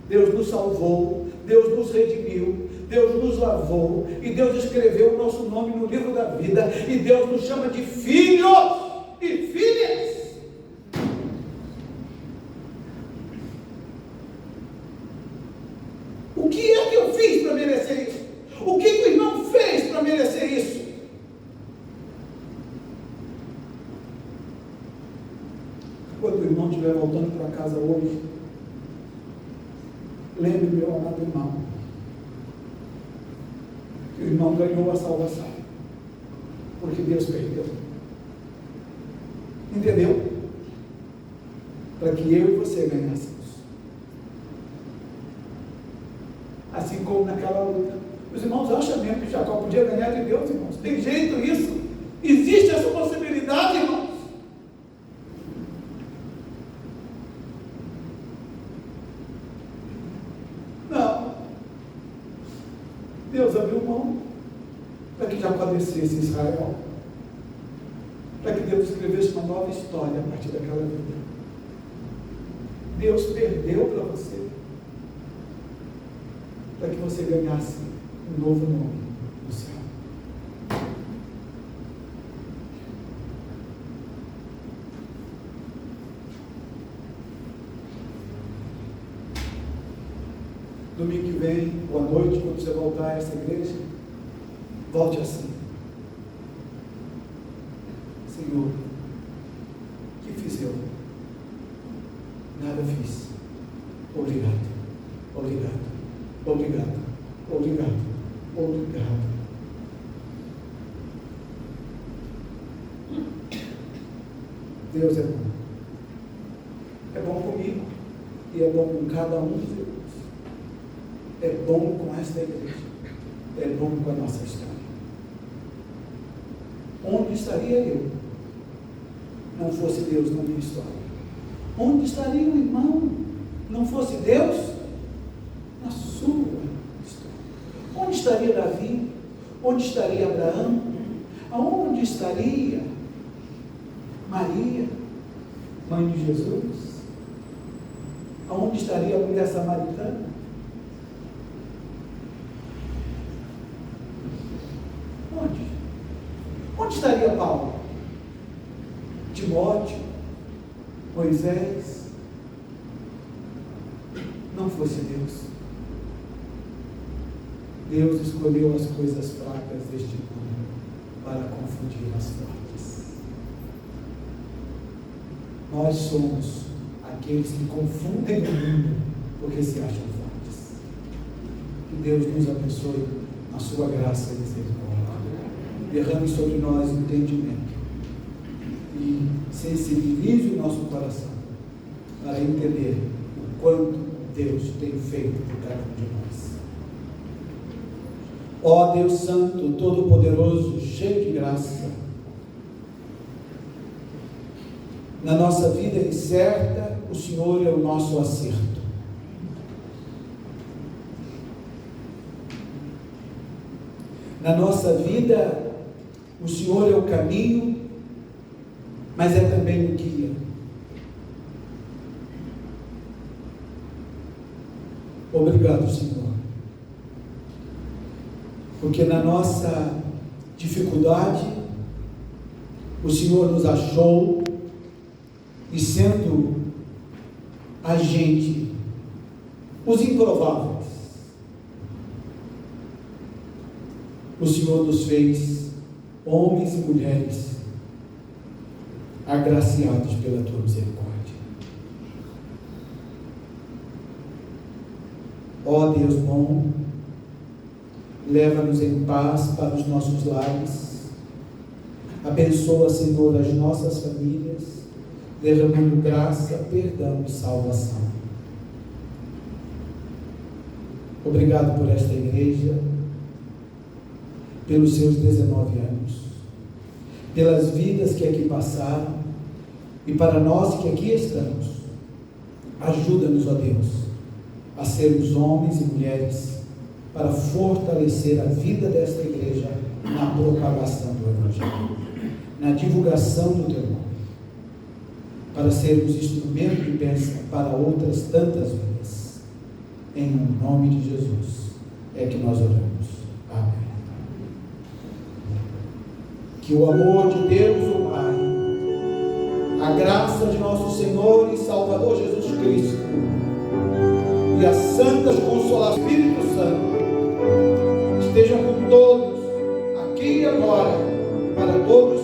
Deus nos salvou, Deus nos redimiu, Deus nos lavou, e Deus escreveu o nosso nome no livro da vida, e Deus nos chama de filhos e filhas. O que é que eu fiz para merecer isso? O que o irmão fez para merecer isso? Quando o irmão estiver voltando para casa hoje, lembre, meu amado irmão, que o irmão ganhou a salvação, porque Deus perdeu. Entendeu? Para que eu e você ganhássemos. Assim como naquela luta. Os irmãos acham mesmo que Jacó podia ganhar de Deus, irmãos? Tem jeito isso? Existe essa possibilidade, irmãos? Não. Deus abriu mão para que Jacó descesse Israel, para que Deus escrevesse uma nova história a partir daquela vida. Deus perdeu para você, para que você ganhasse um novo nome no céu. Domingo que vem, ou à noite, quando você voltar a essa igreja, volte assim. Senhor, que fiz eu? Nada fiz. Obrigado, obrigado, obrigado, obrigado, obrigado. Deus é bom. É bom comigo e é bom com cada um dos irmãos. É bom com esta igreja. É bom com a nossa história. Onde estaria eu não fosse Deus na minha história? Onde estaria o irmão não fosse Deus na sua história? Onde estaria Davi? Onde estaria Abraão? Aonde estaria Maria, mãe de Jesus? Aonde estaria a mulher samaritana? Onde? Onde estaria Paulo? Timóteo? Moisés? Não fosse Deus. Deus escolheu as coisas fracas deste mundo para confundir as fortes. Nós somos aqueles que confundem o mundo porque se acham fortes. Que Deus nos abençoe na sua graça e misericórdia. Derrame sobre nós entendimento e sensibilize o nosso coração para entender o quanto Deus tem feito por cada um de nós. Ó Deus Santo, Todo-Poderoso, cheio de graça, na nossa vida incerta, o Senhor é o nosso acerto. Na nossa vida, o Senhor é o caminho, mas é também o guia. Obrigado, Senhor, porque na nossa dificuldade, o Senhor nos achou, e sendo a gente os improváveis, o Senhor nos fez homens e mulheres agraciados pela tua misericórdia. Ó Deus bom, leva-nos em paz para os nossos lares, abençoa, Senhor, as nossas famílias, derramando graça, perdão e salvação. Obrigado por esta igreja, pelos seus 19 anos, pelas vidas que aqui passaram, e para nós que aqui estamos, ajuda-nos, ó Deus, a sermos homens e mulheres para fortalecer a vida desta igreja na propagação do Evangelho, na divulgação do teu nome, para sermos instrumento de bênção para outras tantas vidas. Em nome de Jesus é que nós oramos. Amém. Que o amor de Deus, o Pai, a graça de nosso Senhor e Salvador Jesus Cristo e as santas consolações do Espírito Santo estejam com todos, aqui e agora, para todos